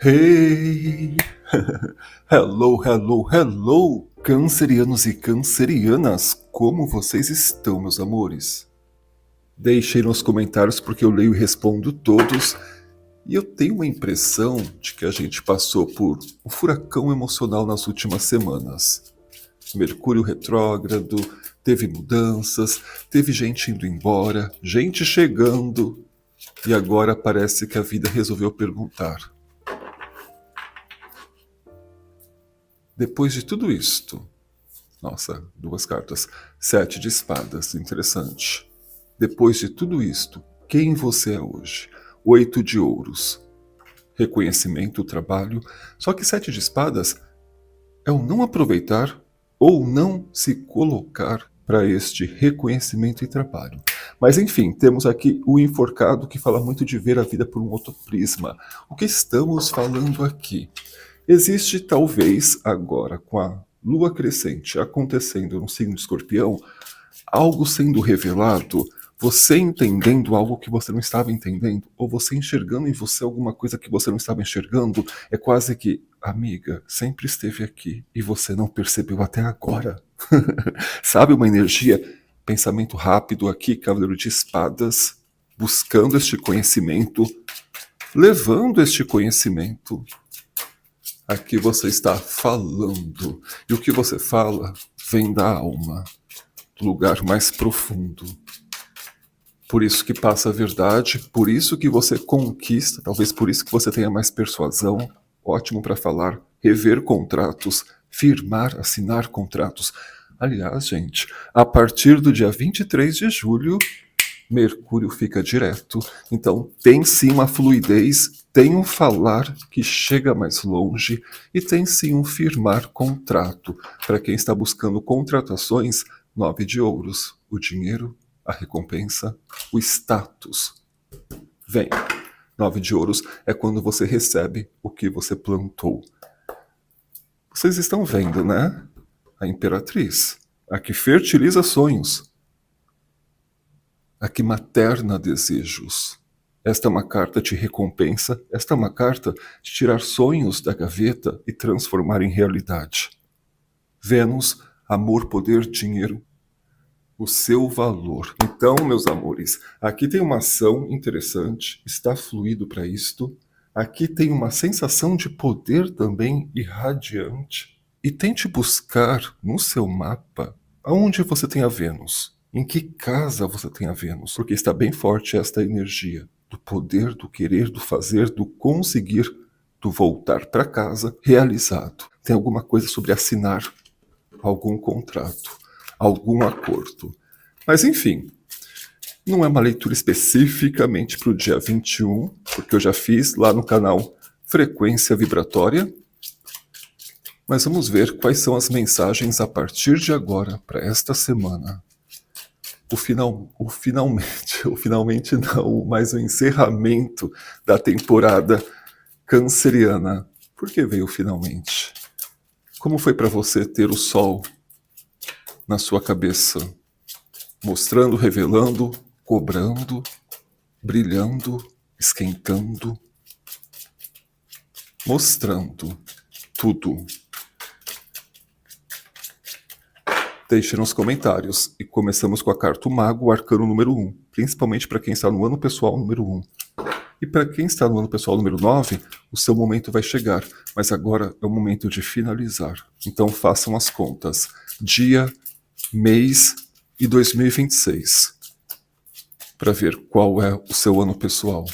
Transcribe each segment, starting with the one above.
Hey! Hello, hello, hello! Cancerianos e cancerianas, como vocês estão, meus amores? Deixem nos comentários porque eu leio e respondo todos. E eu tenho uma impressão de que a gente passou por um furacão emocional nas últimas semanas. Mercúrio retrógrado, teve mudanças, teve gente indo embora, gente chegando. E agora parece que a vida resolveu perguntar: depois de tudo isto... Nossa, duas cartas. 7 de espadas, interessante. Depois de tudo isto, quem você é hoje? 8 de ouros. Reconhecimento, trabalho. Só que 7 de espadas é o não aproveitar ou não se colocar para este reconhecimento e trabalho. Mas enfim, temos aqui o enforcado que fala muito de ver a vida por um outro prisma. O que estamos falando aqui? Existe talvez agora, com a lua crescente acontecendo no signo de Escorpião, algo sendo revelado, você entendendo algo que você não estava entendendo, ou você enxergando em você alguma coisa que você não estava enxergando, é quase que, amiga, sempre esteve aqui e você não percebeu até agora. Sabe, uma energia, pensamento rápido aqui, cavaleiro de espadas, buscando este conhecimento, levando este conhecimento. Aqui você está falando, e o que você fala vem da alma, do lugar mais profundo. Por isso que passa a verdade, por isso que você conquista, talvez por isso que você tenha mais persuasão, ótimo para falar, rever contratos, firmar, assinar contratos. Aliás, gente, a partir do dia 23 de julho, Mercúrio fica direto, então tem sim uma fluidez, tem um falar que chega mais longe e tem sim um firmar contrato. Para quem está buscando contratações, 9 de ouros, o dinheiro, a recompensa, o status. Vem, 9 de ouros é quando você recebe o que você plantou. Vocês estão vendo, né? A Imperatriz, a que fertiliza sonhos, a que materna desejos. Esta é uma carta de recompensa, esta é uma carta de tirar sonhos da gaveta e transformar em realidade. Vênus, amor, poder, dinheiro, o seu valor. Então, meus amores, aqui tem uma ação interessante, está fluido para isto. Aqui tem uma sensação de poder também irradiante. E tente buscar no seu mapa aonde você tem a Vênus. Em que casa você tem a Vênus? Porque está bem forte esta energia do poder, do querer, do fazer, do conseguir, do voltar para casa realizado. Tem alguma coisa sobre assinar algum contrato, algum acordo. Mas enfim, não é uma leitura especificamente para o dia 21, porque eu já fiz lá no canal Frequência Vibratória. Mas vamos ver quais são as mensagens a partir de agora para esta semana. Finalmente não, mas o encerramento da temporada canceriana. Por que veio finalmente? Como foi para você ter o sol na sua cabeça? Mostrando, revelando, cobrando, brilhando, esquentando, mostrando tudo. Deixe nos comentários. E começamos com a carta o Mago, o arcano número 1. Principalmente para quem está no ano pessoal número 1. E para quem está no ano pessoal número 9, o seu momento vai chegar. Mas agora é o momento de finalizar. Então façam as contas. Dia, mês e 2026. Para ver qual é o seu ano pessoal.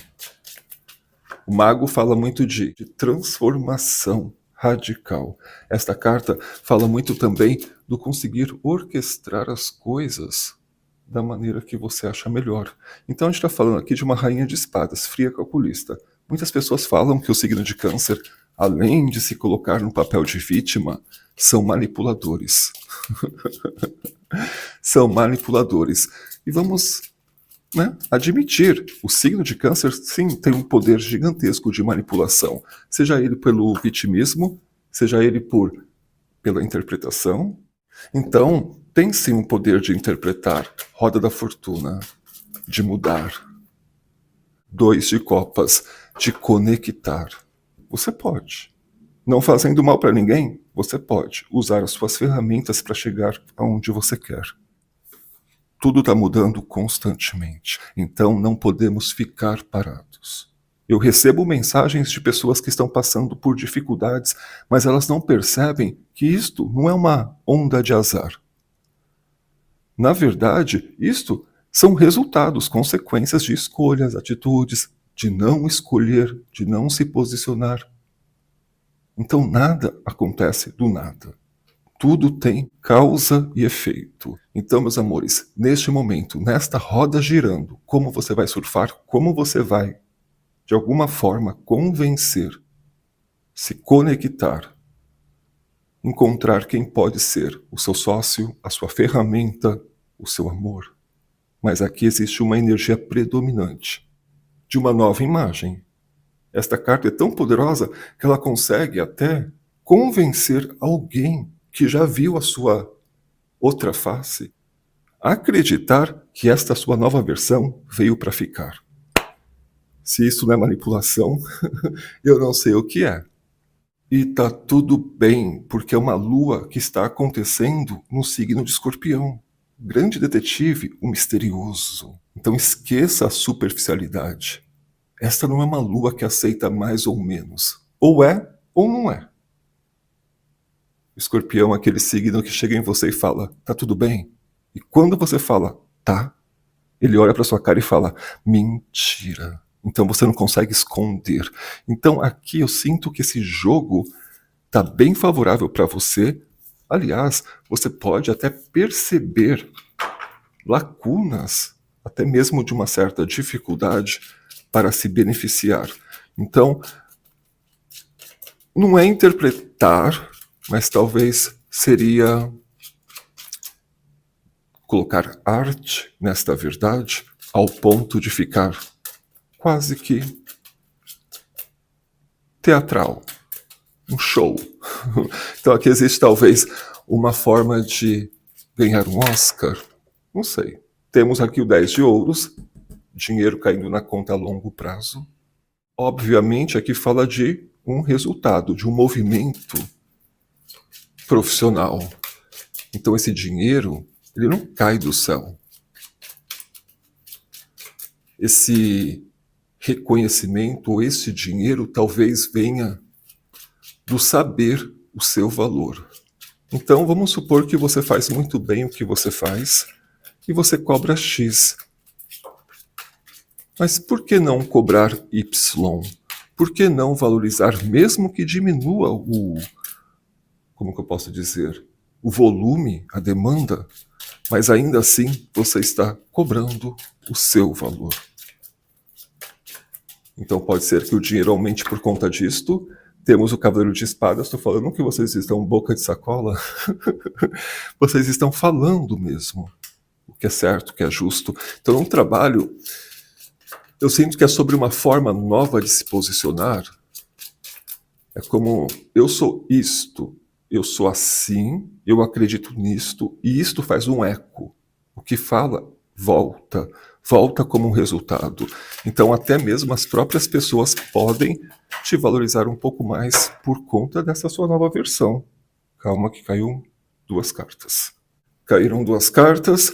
O Mago fala muito de transformação radical. Esta carta fala muito também do conseguir orquestrar as coisas da maneira que você acha melhor. Então a gente está falando aqui de uma rainha de espadas, fria calculista. Muitas pessoas falam que o signo de Câncer, além de se colocar no papel de vítima, são manipuladores. São manipuladores. E vamos, admitir, o signo de Câncer sim tem um poder gigantesco de manipulação, seja ele pelo vitimismo, seja ele pela interpretação. Então, tem sim um poder de interpretar. Roda da fortuna, de mudar. 2 de copas, de conectar. Você pode. Não fazendo mal para ninguém, você pode usar as suas ferramentas para chegar aonde você quer. Tudo está mudando constantemente, então não podemos ficar parados. Eu recebo mensagens de pessoas que estão passando por dificuldades, mas elas não percebem que isto não é uma onda de azar. Na verdade, isto são resultados, consequências de escolhas, atitudes, de não escolher, de não se posicionar. Então nada acontece do nada. Tudo tem causa e efeito. Então, meus amores, neste momento, nesta roda girando, como você vai surfar, como você vai, de alguma forma, convencer, se conectar, encontrar quem pode ser o seu sócio, a sua ferramenta, o seu amor. Mas aqui existe uma energia predominante de uma nova imagem. Esta carta é tão poderosa que ela consegue até convencer alguém que já viu a sua outra face a acreditar que esta sua nova versão veio para ficar. Se isso não é manipulação, eu não sei o que é. E tá tudo bem, porque é uma lua que está acontecendo no signo de Escorpião. Grande detetive, o misterioso. Então esqueça a superficialidade. Esta não é uma lua que aceita mais ou menos. Ou é, ou não é. Escorpião é aquele signo que chega em você e fala, tá tudo bem? E quando você fala, tá, ele olha para sua cara e fala, mentira. Então você não consegue esconder. Então aqui eu sinto que esse jogo tá bem favorável para você. Aliás, você pode até perceber lacunas, até mesmo de uma certa dificuldade para se beneficiar. Então, não é interpretar, mas talvez seria colocar arte nesta verdade ao ponto de ficar quase que teatral, um show. Então aqui existe talvez uma forma de ganhar um Oscar, não sei. Temos aqui o 10 de ouros, dinheiro caindo na conta a longo prazo. Obviamente aqui fala de um resultado, de um movimento profissional. Então esse dinheiro, ele não cai do céu. Esse reconhecimento ou esse dinheiro talvez venha do saber o seu valor. Então vamos supor que você faz muito bem o que você faz e você cobra X. Mas por que não cobrar Y? Por que não valorizar, mesmo que diminua como que eu posso dizer, o volume, a demanda, mas ainda assim você está cobrando o seu valor. Então pode ser que o dinheiro aumente por conta disto. Temos o Cavaleiro de Espadas, estou falando que vocês estão boca de sacola, vocês estão falando mesmo o que é certo, o que é justo. Então no trabalho, eu sinto que é sobre uma forma nova de se posicionar. É como, eu sou isto, eu sou assim, eu acredito nisto, e isto faz um eco. O que fala, volta como um resultado. Então até mesmo as próprias pessoas podem te valorizar um pouco mais por conta dessa sua nova versão. Calma que caiu 2 cartas. Caíram 2 cartas,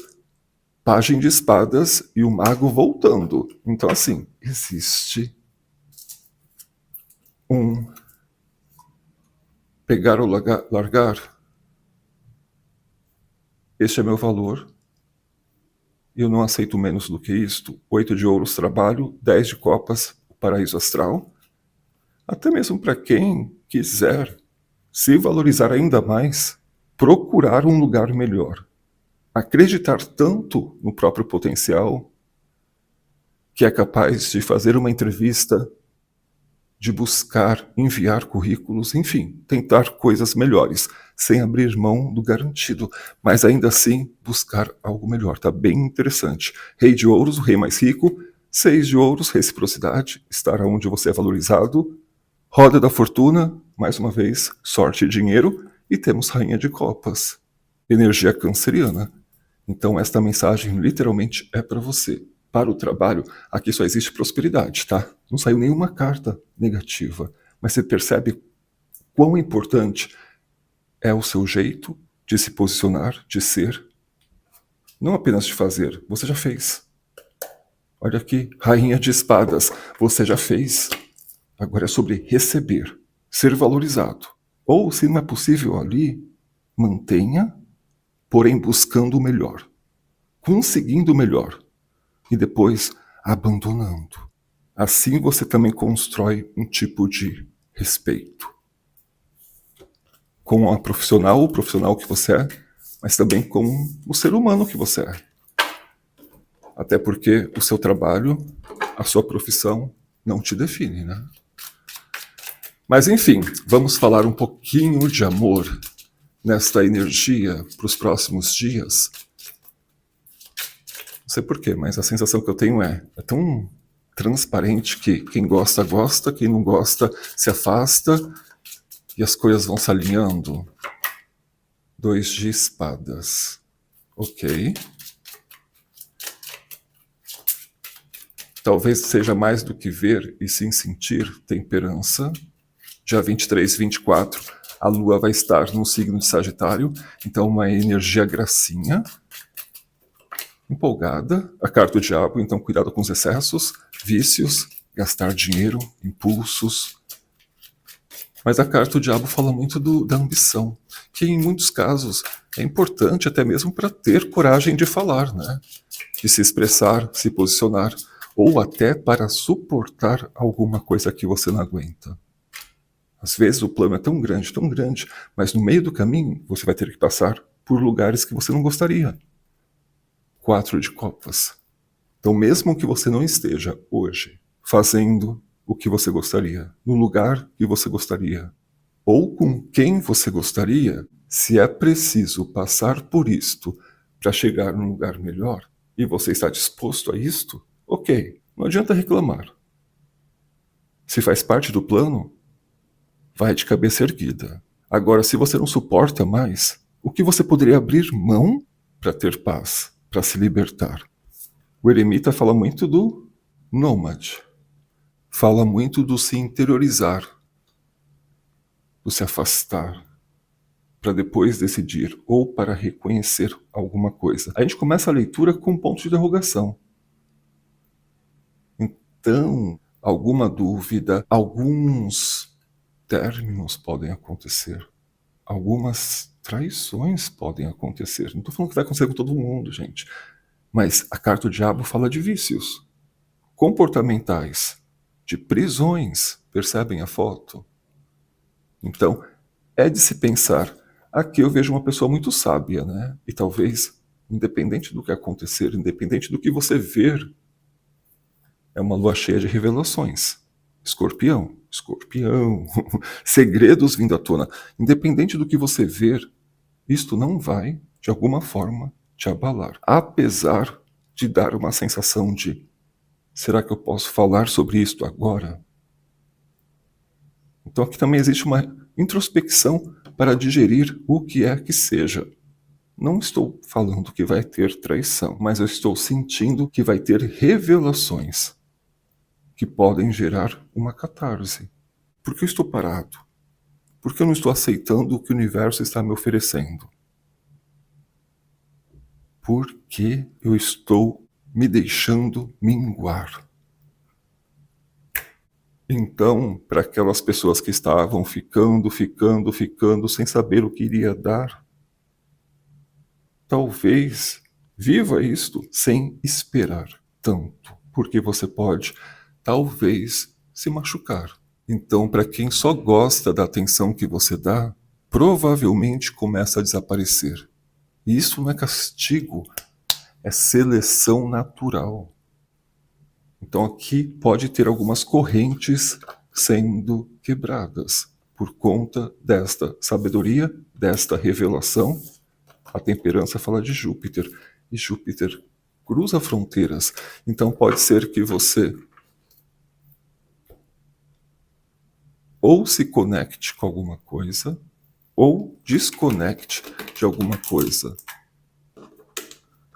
Pagem de Espadas e o Mago voltando. Então assim, existe um pegar ou largar. Este é meu valor. Eu não aceito menos do que isto. 8 de ouros, trabalho. 10 de copas, o paraíso astral. Até mesmo para quem quiser se valorizar ainda mais, procurar um lugar melhor. Acreditar tanto no próprio potencial que é capaz de fazer uma entrevista, de buscar, enviar currículos, enfim, tentar coisas melhores, sem abrir mão do garantido, mas ainda assim buscar algo melhor. Tá bem interessante. Rei de ouros, o rei mais rico. 6 de ouros, reciprocidade, estar onde você é valorizado. Roda da fortuna, mais uma vez, sorte e dinheiro. E temos rainha de copas, energia canceriana. Então esta mensagem literalmente é para você. Para o trabalho, aqui só existe prosperidade, tá? Não saiu nenhuma carta negativa. Mas você percebe quão importante é o seu jeito de se posicionar, de ser? Não apenas de fazer, você já fez. Olha aqui, Rainha de Espadas, você já fez. Agora é sobre receber, ser valorizado. Ou, se não é possível ali, mantenha, porém buscando o melhor, conseguindo o melhor e depois abandonando. Assim você também constrói um tipo de respeito com a profissional, o profissional que você é, mas também com o ser humano que você é. Até porque o seu trabalho, a sua profissão não te define, né? Mas enfim, vamos falar um pouquinho de amor nesta energia para os próximos dias. Não sei porquê, mas a sensação que eu tenho é tão transparente que quem gosta, gosta, quem não gosta, se afasta e as coisas vão se alinhando. 2 de espadas. Ok. Talvez seja mais do que ver e sim sentir temperança. Dia 23, 24, a Lua vai estar no signo de Sagitário, então uma energia gracinha, empolgada. A carta do diabo, então cuidado com os excessos, vícios, gastar dinheiro, impulsos. Mas a carta do diabo fala muito da ambição, que em muitos casos é importante até mesmo para ter coragem de falar, né? De se expressar, se posicionar, ou até para suportar alguma coisa que você não aguenta. Às vezes o plano é tão grande, mas no meio do caminho você vai ter que passar por lugares que você não gostaria. 4 de copas. Então mesmo que você não esteja hoje fazendo o que você gostaria, no lugar que você gostaria, ou com quem você gostaria, se é preciso passar por isto para chegar num lugar melhor, e você está disposto a isto, ok, não adianta reclamar. Se faz parte do plano, vai de cabeça erguida. Agora, se você não suporta mais, o que você poderia abrir mão para ter paz, para se libertar? O eremita fala muito do nômade. Fala muito do se interiorizar, do se afastar, para depois decidir ou para reconhecer alguma coisa. A gente começa a leitura com um ponto de interrogação. Então, alguma dúvida, alguns términos podem acontecer. Algumas traições podem acontecer. Não estou falando que vai acontecer com todo mundo, gente. Mas a carta do diabo fala de vícios comportamentais, de prisões. Percebem a foto? Então, é de se pensar. Aqui eu vejo uma pessoa muito sábia, né? E talvez, independente do que acontecer, independente do que você ver, é uma lua cheia de revelações. Escorpião, segredos vindo à tona. Independente do que você ver, isto não vai, de alguma forma, te abalar. Apesar de dar uma sensação de: será que eu posso falar sobre isto agora? Então aqui também existe uma introspecção para digerir o que é que seja. Não estou falando que vai ter traição, mas eu estou sentindo que vai ter revelações que podem gerar uma catarse. Por que eu estou parado? Por que eu não estou aceitando o que o universo está me oferecendo? Por que eu estou me deixando minguar? Então, para aquelas pessoas que estavam ficando sem saber o que iria dar, talvez viva isto sem esperar tanto, porque você pode, talvez, se machucar. Então, para quem só gosta da atenção que você dá, provavelmente começa a desaparecer. E isso não é castigo, é seleção natural. Então aqui pode ter algumas correntes sendo quebradas por conta desta sabedoria, desta revelação. A temperança fala de Júpiter, e Júpiter cruza fronteiras. Então pode ser que você ou se conecte com alguma coisa, ou desconecte de alguma coisa,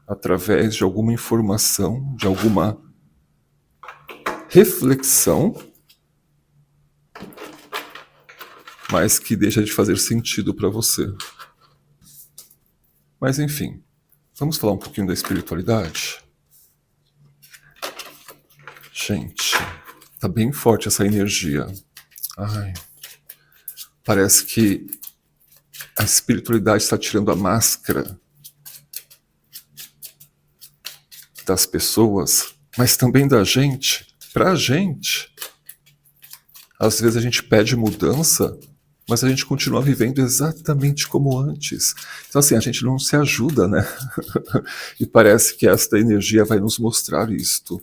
através de alguma informação, de alguma reflexão, mas que deixa de fazer sentido para você. Mas enfim, vamos falar um pouquinho da espiritualidade? Gente, tá bem forte essa energia. Ai, parece que a espiritualidade está tirando a máscara das pessoas, mas também da gente, pra gente. Às vezes a gente pede mudança, mas a gente continua vivendo exatamente como antes. Então assim, a gente não se ajuda, né? E parece que esta energia vai nos mostrar isto.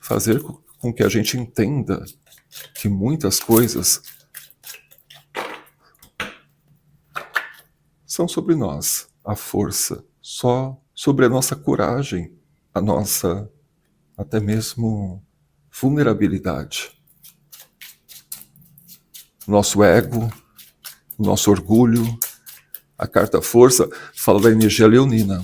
Fazer com que a gente entenda que muitas coisas são sobre nós, a força, só sobre a nossa coragem, a nossa até mesmo vulnerabilidade. Nosso ego, nosso orgulho. A carta força fala da energia leonina.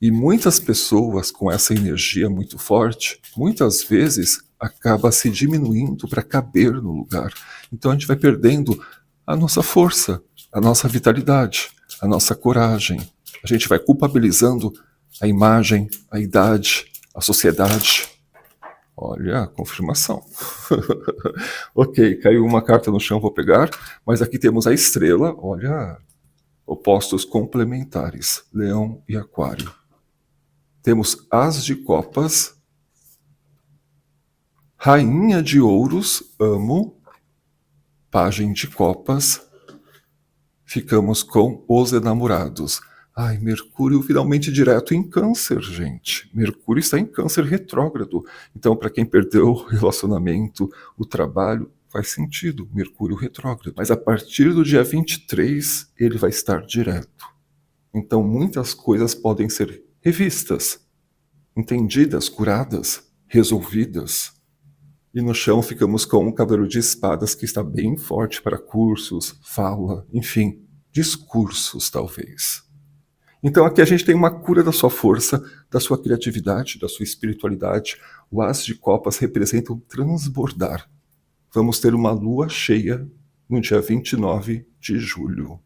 E muitas pessoas com essa energia muito forte, muitas vezes acaba se diminuindo para caber no lugar. Então a gente vai perdendo a nossa força, a nossa vitalidade, a nossa coragem. A gente vai culpabilizando a imagem, a idade, a sociedade. Olha, a confirmação. Ok, caiu uma carta no chão, vou pegar. Mas aqui temos a estrela, olha, opostos complementares, Leão e Aquário. Temos As de Copas, Rainha de Ouros, amo, Pagem de Copas, ficamos com Os Enamorados. Ai, Mercúrio finalmente direto em Câncer, gente. Mercúrio está em Câncer retrógrado. Então, para quem perdeu o relacionamento, o trabalho, faz sentido, Mercúrio retrógrado. Mas a partir do dia 23, ele vai estar direto. Então, muitas coisas podem ser revistas, entendidas, curadas, resolvidas. E no chão ficamos com o Cavaleiro de Espadas, que está bem forte para cursos, fala, enfim, discursos talvez. Então aqui a gente tem uma cura da sua força, da sua criatividade, da sua espiritualidade. O As de Copas representa o transbordar. Vamos ter uma lua cheia no dia 29 de julho.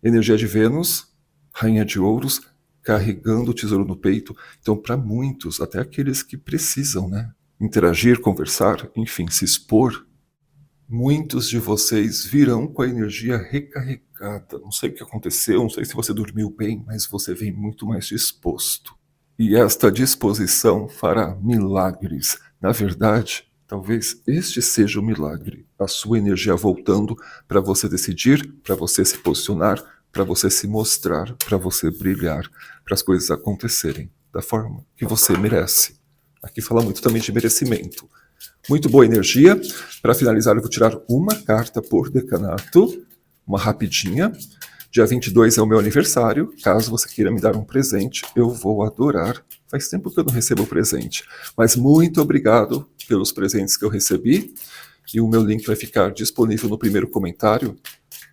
Energia de Vênus, Rainha de Ouros, carregando o tesouro no peito. Então, para muitos, até aqueles que precisam, né? Interagir, conversar, enfim, se expor, muitos de vocês virão com a energia recarregada. Não sei o que aconteceu, não sei se você dormiu bem, mas você vem muito mais disposto. E esta disposição fará milagres. Na verdade, talvez este seja o milagre. A sua energia voltando para você decidir, para você se posicionar, para você se mostrar, para você brilhar, para as coisas acontecerem da forma que você merece. Aqui fala muito também de merecimento. Muito boa energia. Para finalizar, eu vou tirar uma carta por decanato, uma rapidinha. Dia 22 é o meu aniversário. Caso você queira me dar um presente, eu vou adorar. Faz tempo que eu não recebo presente. Mas muito obrigado pelos presentes que eu recebi. E o meu link vai ficar disponível no primeiro comentário.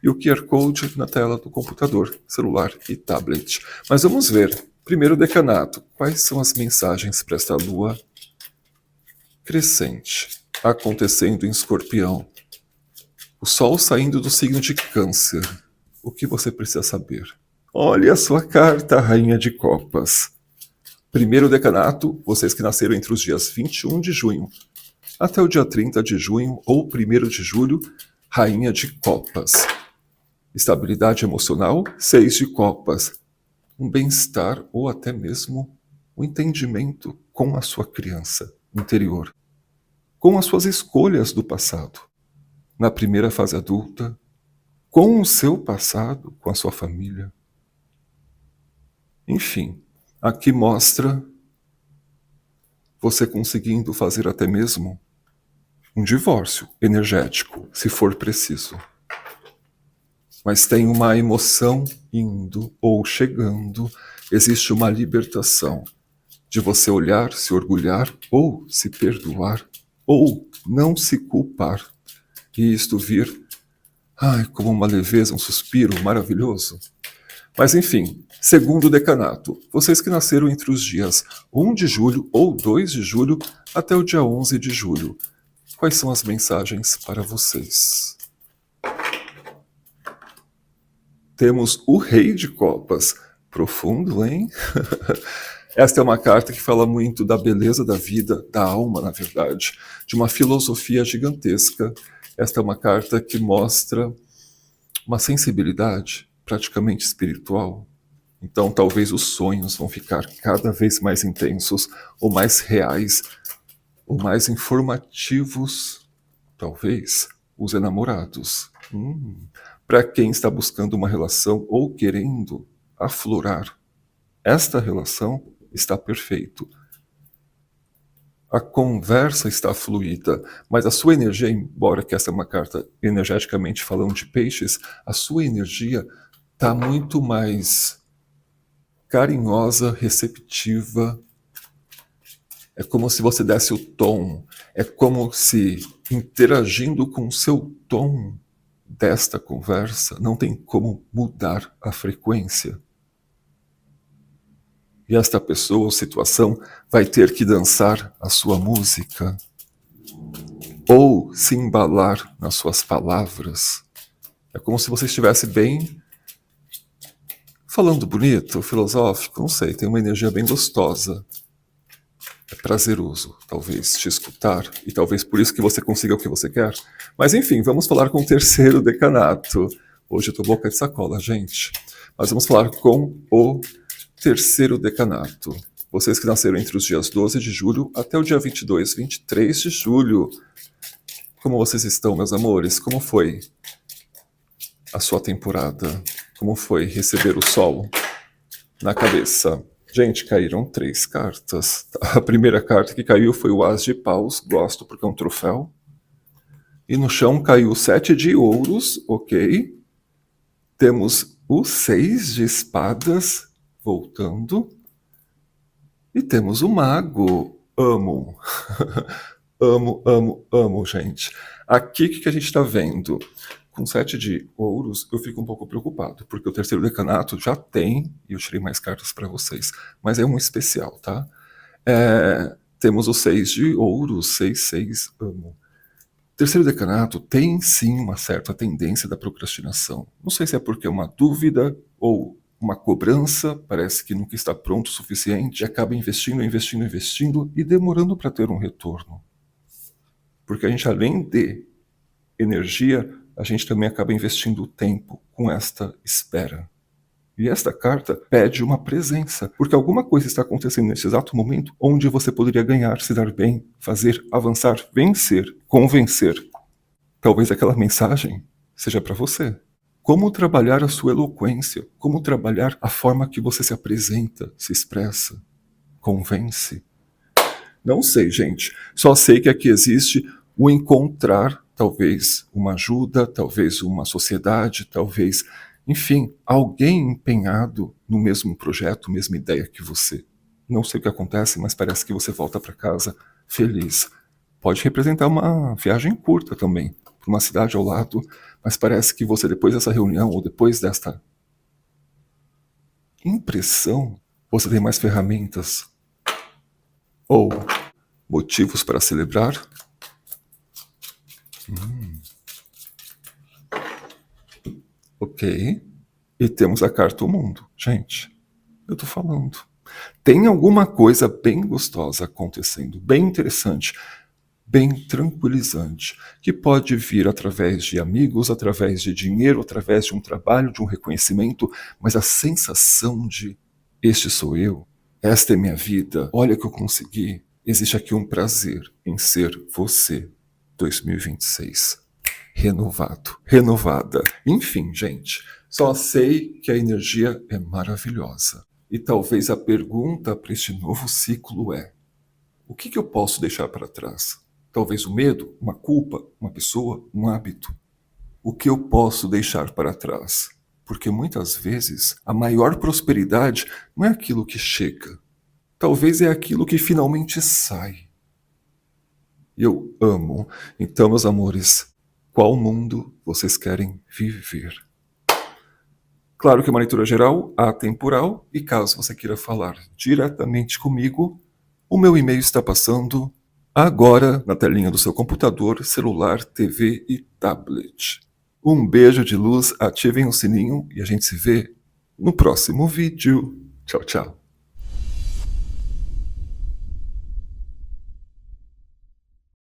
E o QR Code na tela do computador, celular e tablet. Mas vamos ver. Primeiro decanato. Quais são as mensagens para esta lua crescente acontecendo em Escorpião? O Sol saindo do signo de Câncer. O que você precisa saber? Olha a sua carta, Rainha de Copas. Primeiro decanato, vocês que nasceram entre os dias 21 de junho até o dia 30 de junho ou 1º de julho, Rainha de Copas. Estabilidade emocional, 6 de Copas. Um bem-estar ou até mesmo um entendimento com a sua criança interior, com as suas escolhas do passado, na primeira fase adulta, com o seu passado, com a sua família. Enfim, aqui mostra você conseguindo fazer até mesmo um divórcio energético, se for preciso. Mas tem uma emoção indo ou chegando, existe uma libertação de você olhar, se orgulhar ou se perdoar ou não se culpar. E isto vir, como uma leveza, um suspiro maravilhoso. Mas enfim, segundo decanato, vocês que nasceram entre os dias 1 de julho ou 2 de julho até o dia 11 de julho. Quais são as mensagens para vocês? Temos o Rei de Copas. Profundo, hein? Esta é uma carta que fala muito da beleza da vida, da alma, na verdade, de uma filosofia gigantesca. Esta é uma carta que mostra uma sensibilidade praticamente espiritual. Então, talvez os sonhos vão ficar cada vez mais intensos, ou mais reais, ou mais informativos, talvez, os enamorados. Para quem está buscando uma relação ou querendo aflorar esta relação, está perfeito. A conversa está fluida, mas a sua energia, embora que essa é uma carta energeticamente falando de peixes, a sua energia está muito mais carinhosa, receptiva. É como se você desse o tom, é como se interagindo com o seu tom desta conversa, não tem como mudar a frequência. E esta pessoa ou situação vai ter que dançar a sua música ou se embalar nas suas palavras. É como se você estivesse bem falando bonito, filosófico, não sei, tem uma energia bem gostosa. É prazeroso, talvez, te escutar, e talvez por isso que você consiga o que você quer. Mas enfim, vamos falar com o terceiro decanato. Hoje eu tô boca de sacola, gente. Mas vamos falar com o terceiro decanato. Vocês que nasceram entre os dias 12 de julho até o dia 22, 23 de julho. Como vocês estão, meus amores? Como foi a sua temporada? Como foi receber o sol na cabeça? Gente, caíram 3 cartas. A primeira carta que caiu foi o As de Paus, gosto porque é um troféu. E no chão caiu o 7 de ouros, ok. Temos o 6 de espadas, voltando. E temos o mago. Amo. Amo, amo, amo, gente. Aqui o que a gente está vendo? Com 7 de ouros, eu fico um pouco preocupado, porque o terceiro decanato já tem, e eu tirei mais cartas para vocês, mas é um especial, tá? Temos o 6 de ouros, 6, 6, amo. O terceiro decanato tem sim uma certa tendência da procrastinação. Não sei se é porque é uma dúvida ou uma cobrança, parece que nunca está pronto o suficiente, e acaba investindo, investindo, investindo e demorando para ter um retorno. Porque a gente, além de energia, a gente também acaba investindo tempo com esta espera. E esta carta pede uma presença, porque alguma coisa está acontecendo nesse exato momento onde você poderia ganhar, se dar bem, fazer, avançar, vencer, convencer. Talvez aquela mensagem seja para você. Como trabalhar a sua eloquência, como trabalhar a forma que você se apresenta, se expressa, convence. Não sei, gente. Só sei que aqui existe o encontrar, talvez, uma ajuda, talvez uma sociedade, talvez, enfim, alguém empenhado no mesmo projeto, mesma ideia que você. Não sei o que acontece, mas parece que você volta para casa feliz. Pode representar uma viagem curta também, para uma cidade ao lado, mas parece que você, depois dessa reunião, ou depois desta impressão, você tem mais ferramentas ou motivos para celebrar. Ok. E temos a carta O Mundo. Gente, eu tô falando. Tem alguma coisa bem gostosa acontecendo, bem interessante, bem tranquilizante, que pode vir através de amigos, através de dinheiro, através de um trabalho, de um reconhecimento, mas a sensação de este sou eu, esta é minha vida, olha que eu consegui. Existe aqui um prazer em ser você. 2026. Renovado, renovada. Enfim, gente, só sei que a energia é maravilhosa. E talvez a pergunta para este novo ciclo é: o que eu posso deixar para trás? Talvez o medo, uma culpa, uma pessoa, um hábito. O que eu posso deixar para trás? Porque muitas vezes a maior prosperidade não é aquilo que chega. Talvez é aquilo que finalmente sai. Eu amo. Então, meus amores, qual mundo vocês querem viver? Claro que é uma leitura geral, atemporal, e caso você queira falar diretamente comigo, o meu e-mail está passando agora na telinha do seu computador, celular, TV e tablet. Um beijo de luz, ativem o sininho e a gente se vê no próximo vídeo. Tchau, tchau.